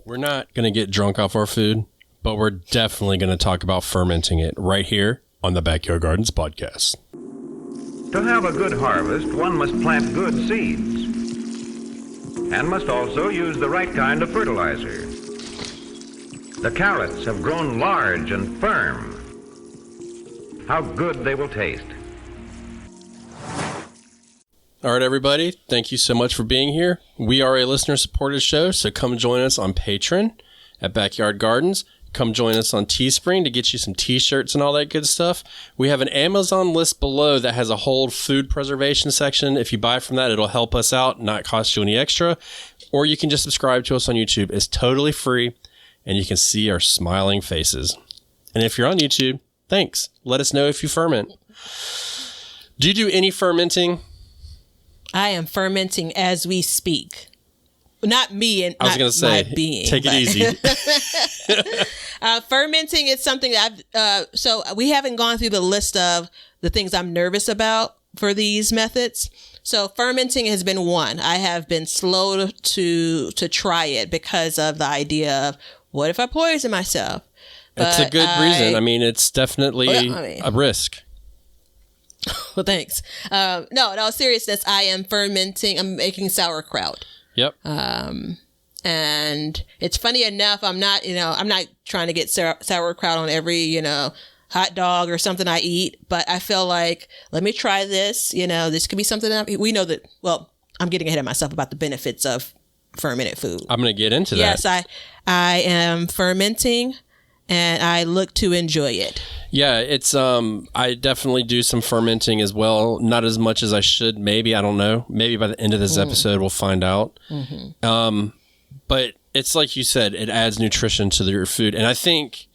We're not going to get drunk off our food, but we're definitely going to talk about fermenting it right here on the Backyard Gardens podcast. To have a good harvest, one must plant good seeds and must also use the right kind of fertilizer. The carrots have grown large and firm. How good they will taste. All right, everybody. Thank you so much for being here. We are a listener-supported show, so come join us on Patreon at Backyard Gardens. Come join us on Teespring to get you some T-shirts and all that good stuff. We have an Amazon list below that has a whole food preservation section. If you buy from that, it'll help us out, not cost you any extra. Or you can just subscribe to us on YouTube. It's totally free, and you can see our smiling faces. And if you're on YouTube, thanks. Let us know if you ferment. Do you do any fermenting? I am fermenting as we speak. Not me and I was going to say, my being. Take it easy. Fermenting is something that so we haven't gone through the list of the things I'm nervous about for these methods. So fermenting has been one. I have been slow to try it because of the idea of what if I poison myself? It's a good reason. I mean, it's definitely a risk. Well, thanks. No, seriousness. I am fermenting. I'm making sauerkraut. Yep. And it's funny enough, I'm not trying to get sauerkraut on every, hot dog or something I eat, but I feel like, let me try this. This could be something we know that, I'm getting ahead of myself about the benefits of fermented food. I'm going to get into that. Yes, I am fermenting and I look to enjoy it. Yeah, it's I definitely do some fermenting as well. Not as much as I should, maybe. I don't know. Maybe by the end of this episode, we'll find out. Mm-hmm. But it's like you said, it adds nutrition to your food. And I think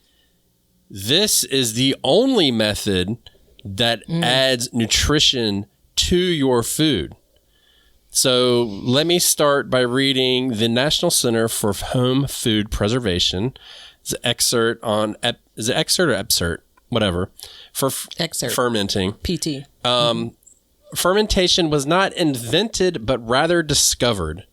this is the only method that adds nutrition to your food. So let me start by reading the National Center for Home Food Preservation. It's an excerpt on, is it excerpt or excerpt? Whatever, for fermenting. PT. Fermentation was not invented, but rather discovered.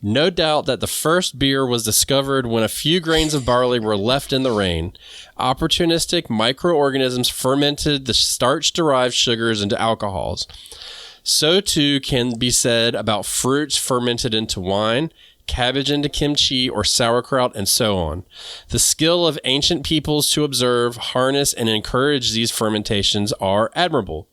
No doubt that the first beer was discovered when a few grains of barley were left in the rain. Opportunistic microorganisms fermented the starch-derived sugars into alcohols. So too can be said about fruits fermented into wine, cabbage into kimchi or sauerkraut, and so on. The skill of ancient peoples to observe, harness, and encourage these fermentations are admirable.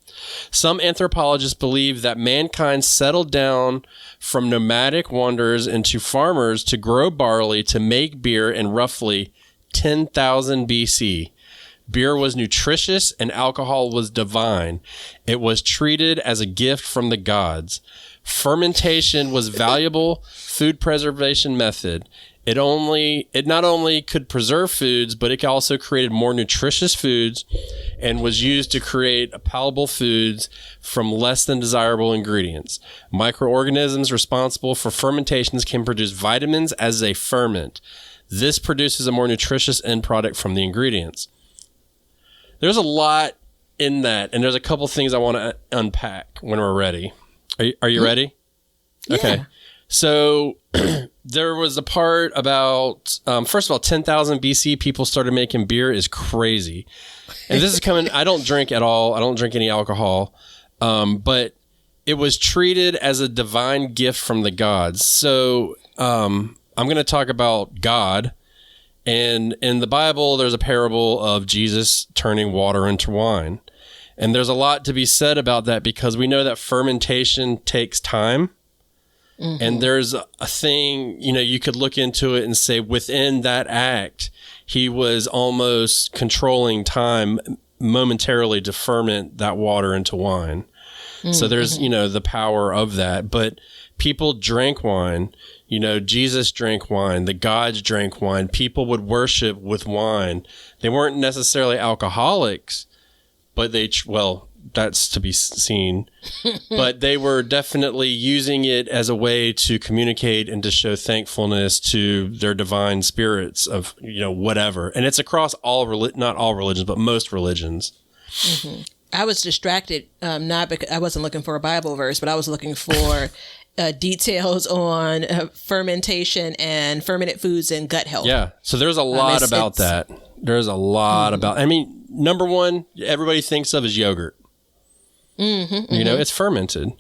Some anthropologists believe that mankind settled down from nomadic wanderers into farmers to grow barley to make beer in roughly 10,000 BC. Beer was nutritious and alcohol was divine. It was treated as a gift from the gods. Fermentation was valuable food preservation method. It not only could preserve foods, but it also created more nutritious foods and was used to create palatable foods from less than desirable ingredients. Microorganisms responsible for fermentations can produce vitamins as they ferment. This produces a more nutritious end product from the ingredients. There's a lot in that, and there's a couple things I want to unpack when we're ready. Are you ready? Yeah. Okay. So there was a part about, first of all, 10,000 BC, people started making beer is crazy. And this is coming, I don't drink at all. I don't drink any alcohol. But it was treated as a divine gift from the gods. So I'm going to talk about God. And in the Bible, there's a parable of Jesus turning water into wine. And there's a lot to be said about that because we know that fermentation takes time. Mm-hmm. And there's a thing, you could look into it and say within that act, he was almost controlling time momentarily to ferment that water into wine. Mm-hmm. So there's, the power of that. But people drank wine. Jesus drank wine. The gods drank wine. People would worship with wine. They weren't necessarily alcoholics, but that's to be seen. But they were definitely using it as a way to communicate and to show thankfulness to their divine spirits of, whatever. And it's across not all religions, but most religions. Mm-hmm. I was distracted, not because I wasn't looking for a Bible verse, but I was looking for details on fermentation and fermented foods and gut health. Yeah. So there's a lot about that. There's a lot about, I mean, number one, everybody thinks of is yogurt. You know, it's fermented.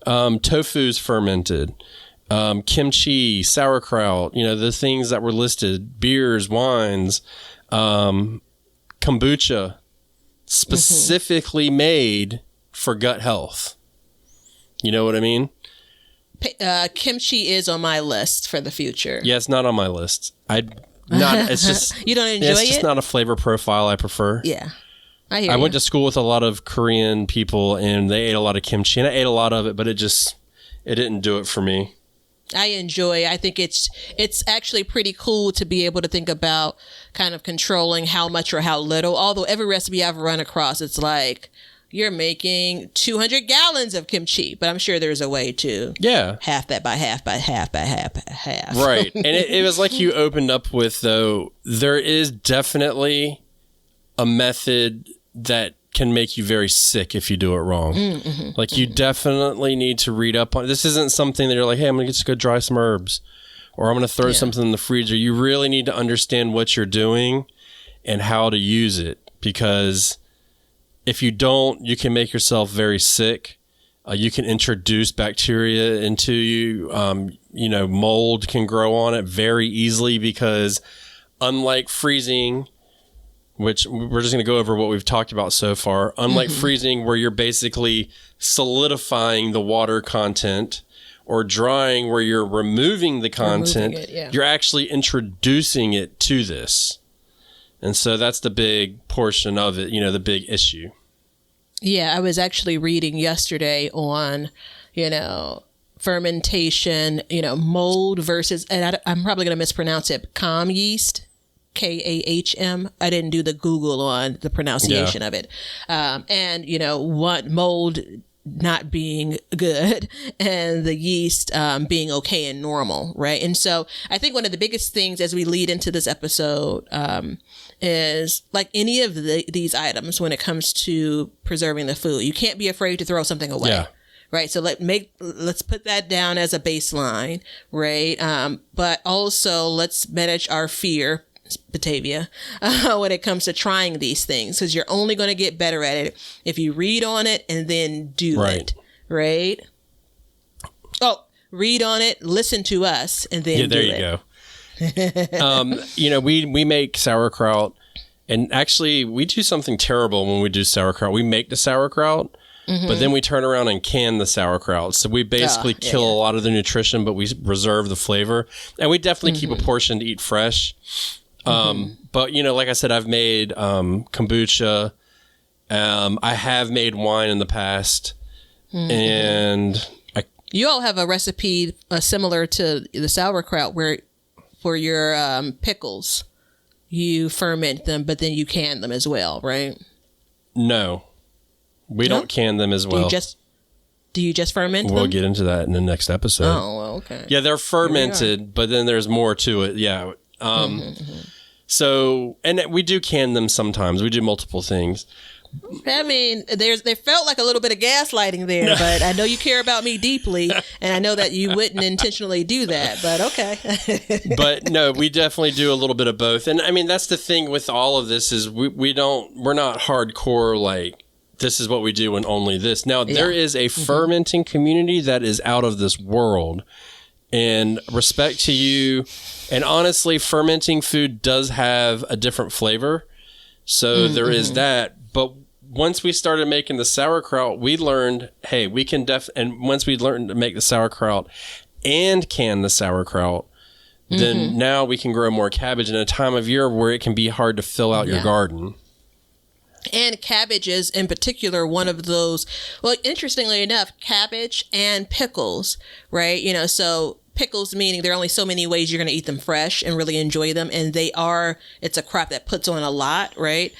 Tofu's fermented. Kimchi, sauerkraut, you know, the things that were listed, beers, wines, kombucha, specifically made for gut health. You know what I mean? Kimchi is on my list for the future. Yeah, it's not on my list. It's just you don't enjoy it's it. It's just not a flavor profile I prefer. Yeah, I went to school with a lot of Korean people, and they ate a lot of kimchi, and I ate a lot of it, but it didn't do it for me. I think it's actually pretty cool to be able to think about kind of controlling how much or how little. Although every recipe I've run across, it's like, you're making 200 gallons of kimchi, but I'm sure there's a way to half that by half by half by half by half. Right. And it was like you opened up with, though, there is definitely a method that can make you very sick if you do it wrong. Like you definitely need to read up on. This isn't something that you're like, hey, I'm going to just go dry some herbs, or I'm going to throw something in the freezer. You really need to understand what you're doing and how to use it, because if you don't, you can make yourself very sick. You can introduce bacteria into you. You know, mold can grow on it very easily, because unlike freezing, which we're just going to go over what we've talked about so far, unlike freezing where you're basically solidifying the water content, or drying where you're removing the content, you're actually introducing it to this. And so that's the big portion of it, you know, the big issue. Yeah, I was actually reading yesterday on, you know, fermentation, you know, mold versus, and I'm probably going to mispronounce it, Kahm yeast, Kahm. I didn't do the Google on the pronunciation of it. And, you know, what mold not being good and the yeast being okay and normal, right? And so I think one of the biggest things as we lead into this episode is, like any of these items, when it comes to preserving the food, you can't be afraid to throw something away. Yeah. Right. So let's put that down as a baseline, right? But also let's manage our fear, Batavia, when it comes to trying these things, because you're only going to get better at it if you read on it and then do it. Right. Oh, read on it, listen to us, and then there you go. You know, we make sauerkraut, and actually we do something terrible when we do sauerkraut. We make the sauerkraut, but then we turn around and can the sauerkraut. So we basically kill a lot of the nutrition, but we reserve the flavor. And we definitely keep a portion to eat fresh. But, you know, like I said, I've made kombucha. I have made wine in the past. And you all have a recipe similar to the sauerkraut, where for your pickles, you ferment them, but then you can them as well, right? No. We don't can them as well. Do you just ferment them? We'll get into that in the next episode. Oh, well, okay. Yeah, they're fermented, but then there's more to it. Yeah. So, and we do can them sometimes. We do multiple things. I mean, there felt like a little bit of gaslighting there, but I know you care about me deeply, and I know that you wouldn't intentionally do that, but okay. But no, we definitely do a little bit of both. And I mean, that's the thing with all of this is we're not hardcore, like, this is what we do and only this. Now, there is a fermenting community that is out of this world, and respect to you. And honestly, fermenting food does have a different flavor. So there is that. But once we started making the sauerkraut, we learned, hey, we can and once we learned to make the sauerkraut and can the sauerkraut, then now we can grow more cabbage in a time of year where it can be hard to fill out your garden. And cabbage is, in particular, one of those, well, interestingly enough, cabbage and pickles, right? You know, so pickles meaning there are only so many ways you're going to eat them fresh and really enjoy them. And it's a crop that puts on a lot, right?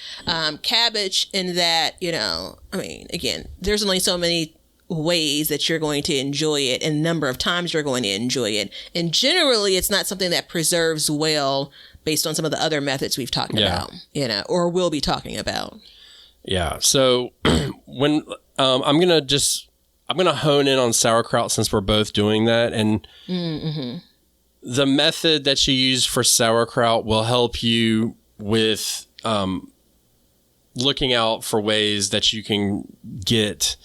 Cabbage in that, you know, I mean, again, there's only so many ways that you're going to enjoy it and number of times you're going to enjoy it. And generally, it's not something that preserves well based on some of the other methods we've talked about, you know, or will be talking about. Yeah. So when I'm going to I'm going to hone in on sauerkraut since we're both doing that. And the method that you use for sauerkraut will help you with looking out for ways that you can get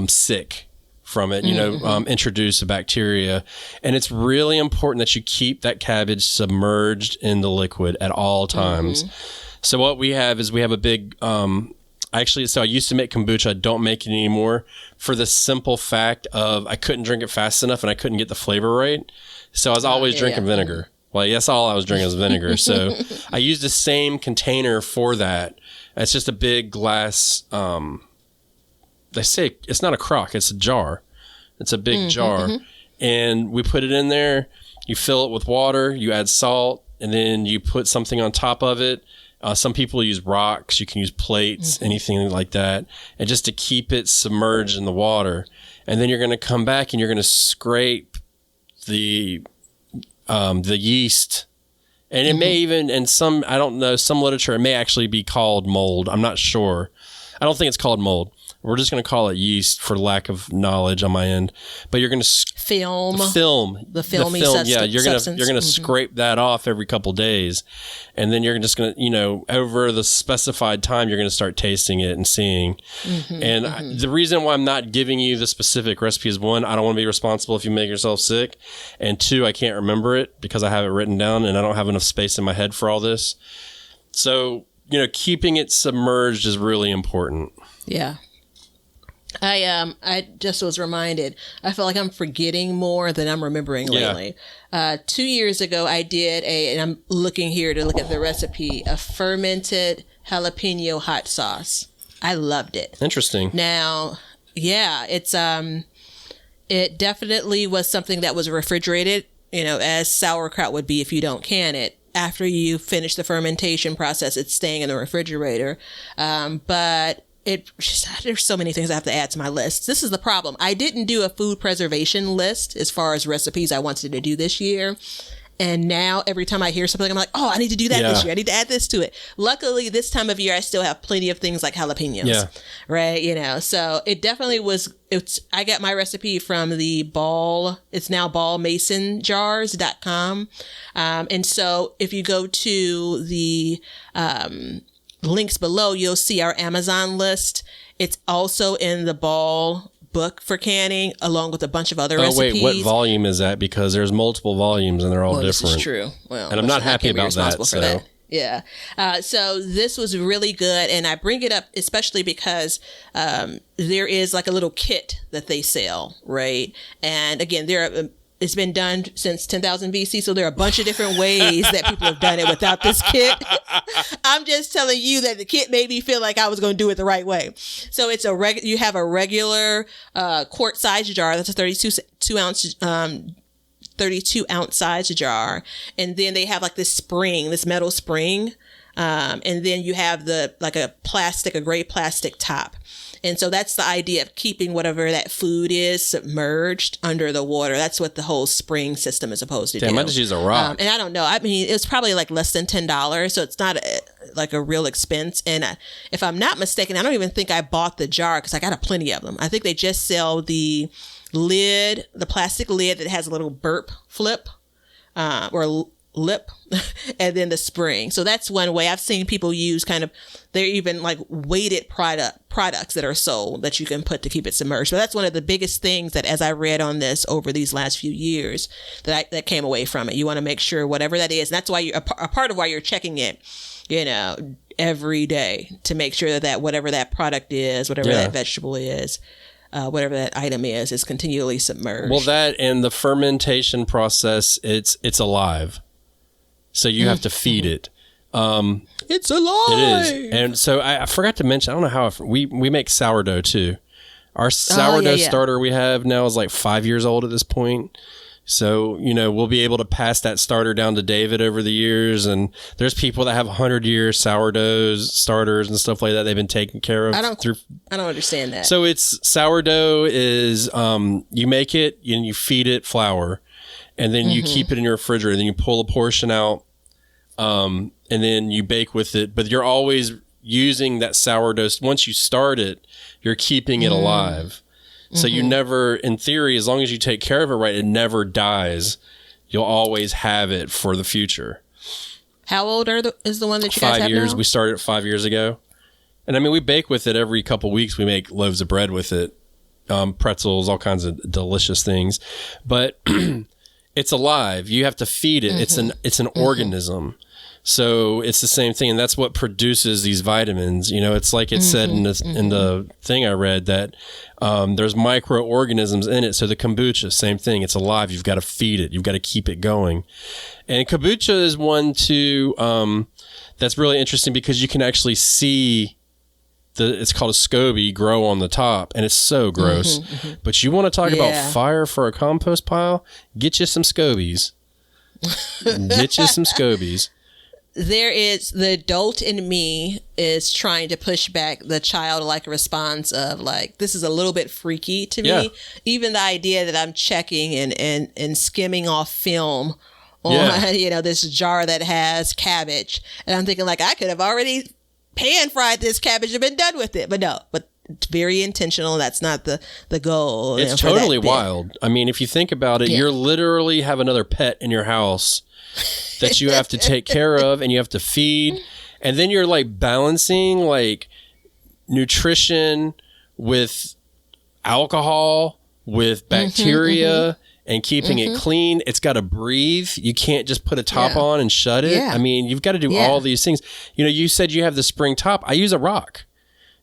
sick from it, introduce a bacteria. And it's really important that you keep that cabbage submerged in the liquid at all times. So what we have is we have a big... so I used to make kombucha. I don't make it anymore for the simple fact of I couldn't drink it fast enough and I couldn't get the flavor right. So I was always drinking vinegar. Well, that's all I was drinking was vinegar. So I used the same container for that. It's just a big glass. They say it's not a crock. It's a jar. It's a big jar. And we put it in there. You fill it with water. You add salt. And then you put something on top of it. Some people use rocks. You can use plates, anything like that. And just to keep it submerged in the water. And then you're going to come back and you're going to scrape the yeast. And it may even, and some, I don't know, some literature, it may actually be called mold. I'm not sure. I don't think it's called mold. We're just going to call it yeast for lack of knowledge on my end. But you're going to film the filmy film. substance. Yeah, you're going to scrape that off every couple days, and then you're just going to over the specified time you're going to start tasting it and seeing. The reason why I'm not giving you the specific recipe is one, I don't want to be responsible if you make yourself sick, and two, I can't remember it because I have it written down and I don't have enough space in my head for all this. So keeping it submerged is really important. Yeah. I just was reminded, I feel like I'm forgetting more than I'm remembering lately. 2 years ago, I did and I'm looking here to look at the recipe, a fermented jalapeno hot sauce. I loved it. Interesting. Now, it's, it definitely was something that was refrigerated, as sauerkraut would be if you don't can it. After you finish the fermentation process, it's staying in the refrigerator. But there's so many things I have to add to my list. This is the problem. I didn't do a food preservation list as far as recipes I wanted to do this year. And now every time I hear something, I'm like, oh, I need to do that this year. I need to add this to it. Luckily, this time of year, I still have plenty of things like jalapenos. Yeah. Right. So it definitely was. I got my recipe from the it's now ballmasonjars.com. And so if you go to the, links below, you'll see our Amazon list. It's also in the Ball book for canning, along with a bunch of other recipes. Wait, what volume is that? Because there's multiple volumes and they're all different. This is true. Well, and I'm not happy about that. So. Yeah. So this was really good. And I bring it up especially because there is like a little kit that they sell, right? And again, it's been done since 10,000 BC, so there are a bunch of different ways that people have done it without this kit. I'm just telling you that the kit made me feel like I was going to do it the right way. So it's you have a regular quart size jar. That's a 32 ounce size jar, and then they have like this metal spring, and then you have a gray plastic top. And so that's the idea of keeping whatever that food is submerged under the water. That's what the whole spring system is supposed to do. I might just use a rock. And I don't know. I mean, it was probably like less than $10, so it's not like a real expense. And if I'm not mistaken, I don't even think I bought the jar because I got a plenty of them. I think they just sell the lid, the plastic lid that has a little burp flip or lip, and then the spring. So that's one way I've seen people use they're even like weighted products that are sold that you can put to keep it submerged. So that's one of the biggest things that, as I read on this over these last few years, that came away from it. You want to make sure whatever that is, and that's why a part of why you're checking it, every day to make sure that whatever that product is, whatever that vegetable is, whatever that item is continually submerged. Well, that and the fermentation process, it's alive. So you have to feed it. It's alive. It is. And so I forgot to mention, I don't know how, we make sourdough too. Our sourdough starter we have now is like 5 years old at this point. So, we'll be able to pass that starter down to David over the years. And there's people that have 100-year sourdoughs, starters and stuff like that they've been taking care of. I don't understand that. So sourdough is, you make it and you feed it flour. And then you keep it in your refrigerator. Then you pull a portion out, and then you bake with it. But you're always using that sourdough. Once you start it, you're keeping it alive. So you never, in theory, as long as you take care of it right, it never dies. You'll always have it for the future. How old is the one that you guys have 5 years. now? We started 5 years ago. And I mean, we bake with it every couple weeks. We make loaves of bread with it, pretzels, all kinds of delicious things. But it's alive. You have to feed it. It's an organism. So it's the same thing, and that's what produces these vitamins. You know, it's like it said in the thing I read that there's microorganisms in it. So the kombucha, same thing. It's alive. You've got to feed it. You've got to keep it going. And kombucha is one too that's really interesting because you can actually see it's called a SCOBY grow on the top, and it's so gross. But you want to talk about fire for a compost pile? Get you some SCOBYs. Get you some SCOBYs. There is the adult in me is trying to push back the childlike response of like, this is a little bit freaky to me. Yeah. Even the idea that I'm checking and skimming off film on, you know, this jar that has cabbage. And I'm thinking like, I could have already pan fried this cabbage and been done with it. But no, it's very intentional. That's not the goal. It's totally wild. I mean, if you think about it, you're literally have another pet in your house that you have to take care of and you have to feed. And then you're like balancing like nutrition with alcohol, with bacteria and keeping it clean. It's got to breathe. You can't just put a top on and shut it. I mean, you've got to do all these things. You know, you said you have the spring top. I use a rock.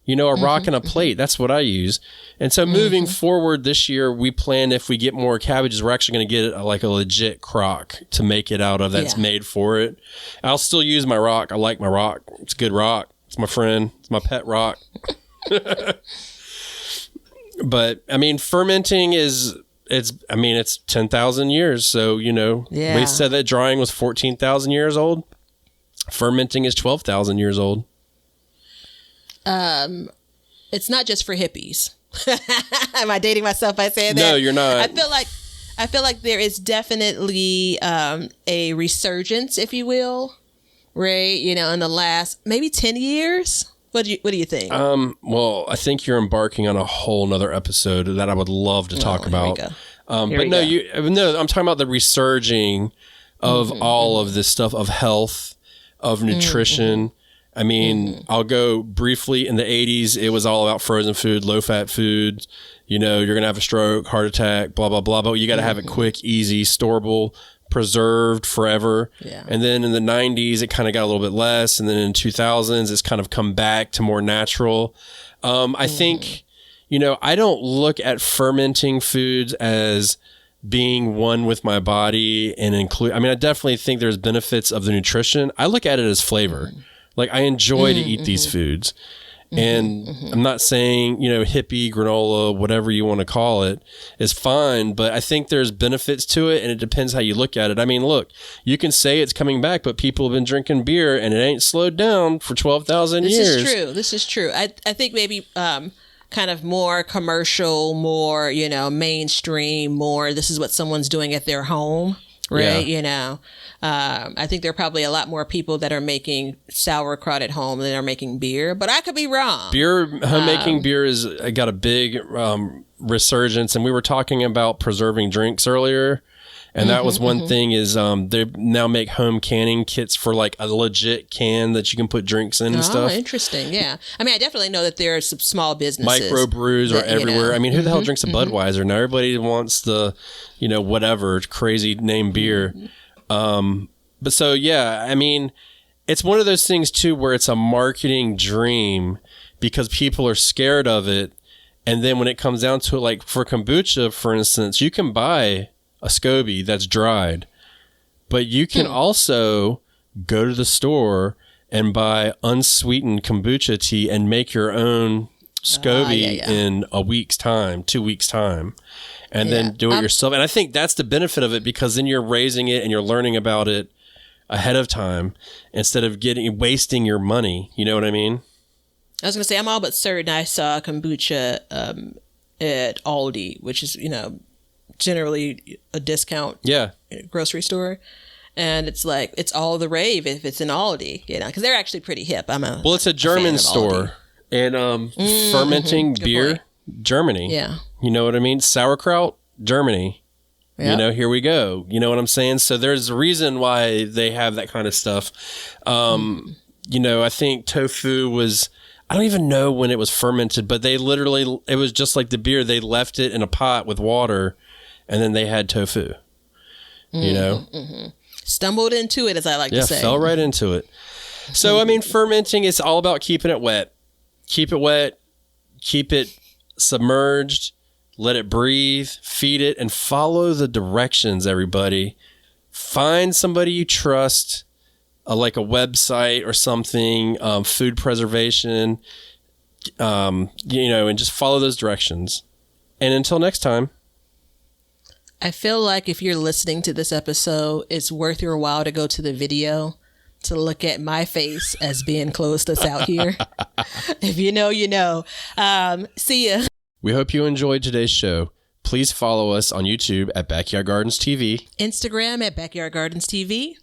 You know, a rock and a plate. That's what I use. And so moving forward this year, we plan if we get more cabbages, we're actually going to get like a legit crock to make it out of that's made for it. I'll still use my rock. I like my rock. It's a good rock. It's my friend. It's my pet rock. But I mean, fermenting it's 10,000 years. So, you know, we said that drying was 14,000 years old. Fermenting is 12,000 years old. It's not just for hippies. Am I dating myself by saying that? No, you're not. I feel like there is definitely a resurgence, if you will, right? You know, in the last maybe 10 years. What do you think? Well, I think you're embarking on a whole nother episode that I would love to talk about. I'm talking about the resurging of all of this stuff of health, of nutrition. I mean, I'll go briefly in the 80s. It was all about frozen food, low fat food. You know, you're going to have a stroke, heart attack, blah, blah, blah. But you got to have it quick, easy, storable, preserved forever. Yeah. And then in the 90s, it kind of got a little bit less. And then in 2000s, it's kind of come back to more natural. I think, you know, I don't look at fermenting foods as being one with my body and include. I mean, I definitely think there's benefits of the nutrition. I look at it as flavor. Like I enjoy to eat these foods. And I'm not saying, you know, hippie, granola, whatever you want to call it is fine, but I think there's benefits to it and it depends how you look at it. I mean, look, you can say it's coming back, but people have been drinking beer and it ain't slowed down for 12,000 years. This is true. I think maybe kind of more commercial, more, you know, mainstream, more this is what someone's doing at their home. Right. Yeah. You know, I think there are probably a lot more people that are making sauerkraut at home than are making beer, but I could be wrong. Homemaking beer is got a big resurgence. And we were talking about preserving drinks earlier. And that was one thing is they now make home canning kits for like a legit can that you can put drinks in and stuff. Oh, interesting. Yeah. I mean, I definitely know that there are some small businesses. Microbrews are everywhere. You know, I mean, who the hell drinks a Budweiser? Now everybody wants the, you know, whatever crazy name beer. But so, yeah, I mean, it's one of those things too where it's a marketing dream because people are scared of it. And then when it comes down to it, like for kombucha, for instance, you can buy a SCOBY that's dried, but you can also go to the store and buy unsweetened kombucha tea and make your own SCOBY in a week's time, 2 weeks time, and then do it yourself. And I think that's the benefit of it because then you're raising it and you're learning about it ahead of time instead of wasting your money. You know what I mean? I was going to say, I'm all but certain I saw kombucha at Aldi, which is, you know, generally a discount grocery store, and it's like it's all the rave if it's in Aldi, you know, because they're actually pretty hip. It's a German store, and fermenting beer, Germany. You know what I mean? Sauerkraut, Germany. Yep. You know, here we go. You know what I'm saying? So there's a reason why they have that kind of stuff. You know, I think tofu was, I don't even know when it was fermented, but they literally, it was just like the beer. They left it in a pot with water and then they had tofu, you know? Stumbled into it, as I like to say. Yeah, fell right into it. So, I mean, fermenting is all about keeping it wet. Keep it wet, keep it submerged, let it breathe, feed it, and follow the directions, everybody. Find somebody you trust, like a website or something, food preservation, you know, and just follow those directions. And until next time. I feel like if you're listening to this episode, it's worth your while to go to the video to look at my face as being closed us out here. If you know, you know. See ya. We hope you enjoyed today's show. Please follow us on YouTube at Backyard Gardens TV. Instagram at Backyard Gardens TV.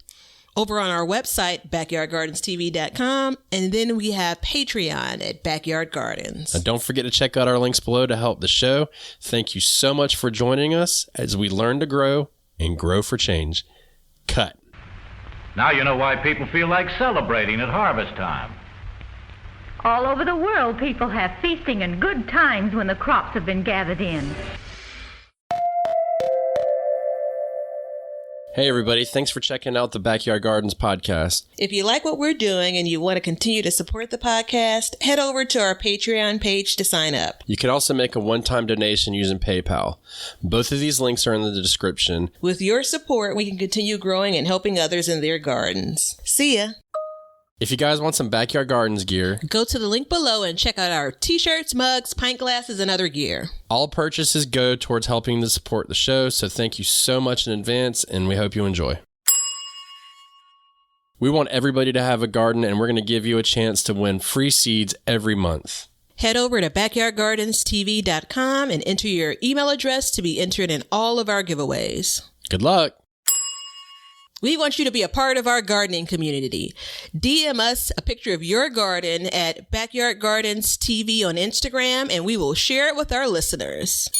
Over on our website, backyardgardenstv.com. And then we have Patreon at Backyard Gardens. And don't forget to check out our links below to help the show. Thank you so much for joining us as we learn to grow and grow for change. Cut. Now you know why people feel like celebrating at harvest time. All over the world, people have feasting and good times when the crops have been gathered in. Hey, everybody. Thanks for checking out the Backyard Gardens podcast. If you like what we're doing and you want to continue to support the podcast, head over to our Patreon page to sign up. You can also make a one-time donation using PayPal. Both of these links are in the description. With your support, we can continue growing and helping others in their gardens. See ya. If you guys want some Backyard Gardens gear, Go to the link below and check out our t-shirts, mugs, pint glasses, and other gear. all purchases go towards helping to support the show, so thank you so much in advance, and we hope you enjoy. We want everybody to have a garden, and we're going to give you a chance to win free seeds every month. Head over to backyardgardenstv.com and enter your email address to be entered in all of our giveaways. Good luck! We want you to be a part of our gardening community. DM us a picture of your garden at Backyard Gardens TV on Instagram, and we will share it with our listeners.